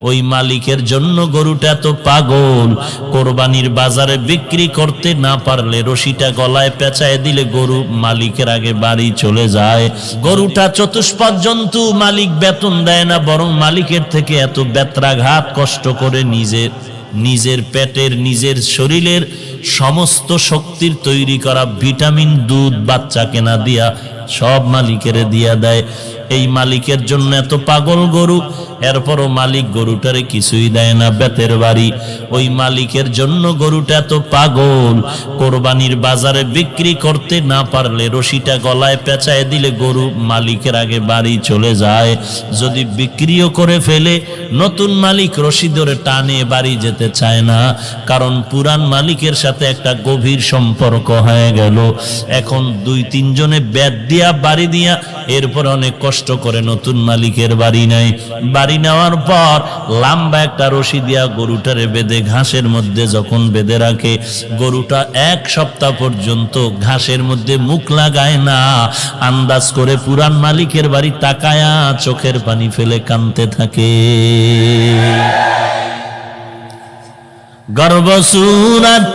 ওই মালিকের জন্য গরুটা তো পাগল, কোরবানির বাজারে বিক্রি করতে না পারলে রশিটা গলায় পেঁচায় দিলে গরু মালিকের আগে বাড়ি চলে যায়। গরুটা চতুষ্পদ জন্তু, মালিক বেতন দেয় না, বরং মালিকের থেকে এত বেত্রাঘাত কষ্ট করে নিজের পেটের নিজের শরীরের সমস্ত শক্তির তৈরি করা ভিটামিন দুধ বাচ্চা কেনা দিয়া সব মালিকের দিয়া দেয়। এই মালিকের জন্য এত পাগল গরু, এরপরও মালিক গরুটারে কিছুই দেয় না, বেতের বাড়ি। ওই মালিকের জন্য গরুটা এত পাগল, কোরবানির বাজারে বিক্রি করতে না পারলে রশিটা গলায় পেঁচায় দিলে গরু মালিকের আগে বাড়ি চলে যায়। যদি বিক্রিও করে ফেলে, নতুন মালিক রশি ধরে টানে বাড়ি যেতে চায় না, কারণ পুরান মালিকের সাথে একটা গভীর সম্পর্ক হয়ে গেল। এখন 2-3 জনে বেত দিয়া বাড়ি দিয়া এরপর অনেক কষ্ট করে নতুন মালিকের বাড়ি নেয়। বাড়ি নেওয়ার পর লম্বা একটা রশি দিয়া গরুটারে বেঁধে ঘাসের মধ্যে যখন বেঁধে রাখে, গরুটা 1 সপ্তাহ পর্যন্ত ঘাসের মধ্যে মুখ লাগায় না। আন্দাজ করে পুরান মালিকের বাড়ি তাকায়া চোখের পানি ফেলে কাঁদতে থাকে। গর্বসুরত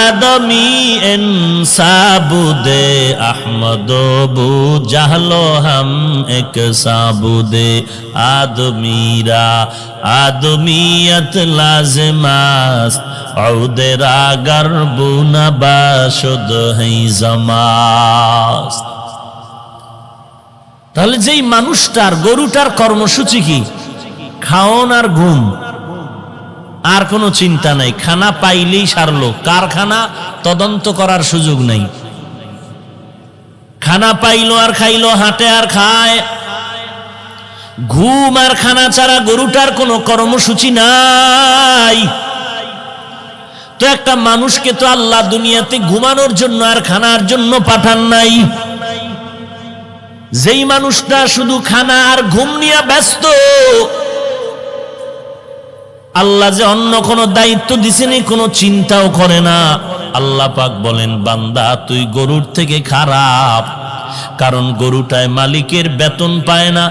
আদমি ইনসাবুদে আহমদবু জাহলো হাম এক সাবুদে আদমিরা আদমিয়ত লাজমাস আউদেরা গর্বুনা বাশুদ হই জামাস। তাহলে যেই মানুষটার গরুটার কর্মসূচি কি? খাওন আর ঘুম, আর কোনো চিন্তা নাই, খানা পাইলেই সারলো। কারখানা তদন্ত করার সুযোগ নেই, খানা পাইলো আর খাইলো, হাঁটে আর খায়। ঘুম আর খানা ছাড়া গরুটার কোনো কর্মসূচি নাই। তো একটা মানুষকে তো আল্লাহ দুনিয়াতে ঘুমানোর জন্য আর খানার জন্য পাঠান নাই। যেই মানুষটা শুধু খানা আর ঘুম নিয়ে ব্যস্ত, আল্লাহ যে অন্য কোনো দায়িত্ব দিছেনি কোনো চিন্তাও করে না। আল্লাহ পাক বলেন, বান্দা তুই গরুর থেকে খারাপ, কারণ গরুটায় মালিকের বেতন পায় না,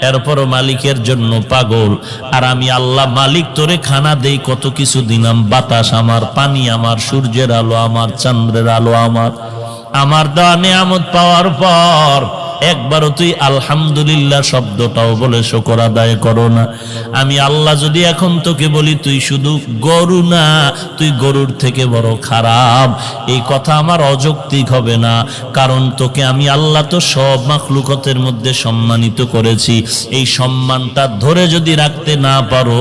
এরপরও মালিকের জন্য পাগল। আর আমি আল্লাহ মালিক তোরে খানা দেই, কত কিছু দিলাম, বাতাস আমার, পানি আমার, সূর্যের আলো আমার, চন্দ্রের আলো আমার দেওয়া নিয়ামত পাওয়ার পর একবারও তুই আলহামদুলিল্লাহ শব্দটাও বলে শুকর আদায় করো না। আমি আল্লাহ যদি এখন তোকে বলি তুই শুধু গরু না, তুই গরুর থেকে বড় খারাপ, এই কথা আমার অযৌক্তিক হবে না। কারণ তোকে আমি আল্লাহ তো সব মাখলুকতের মধ্যে সম্মানিত করেছি, এই সম্মানটা ধরে যদি রাখতে না পারো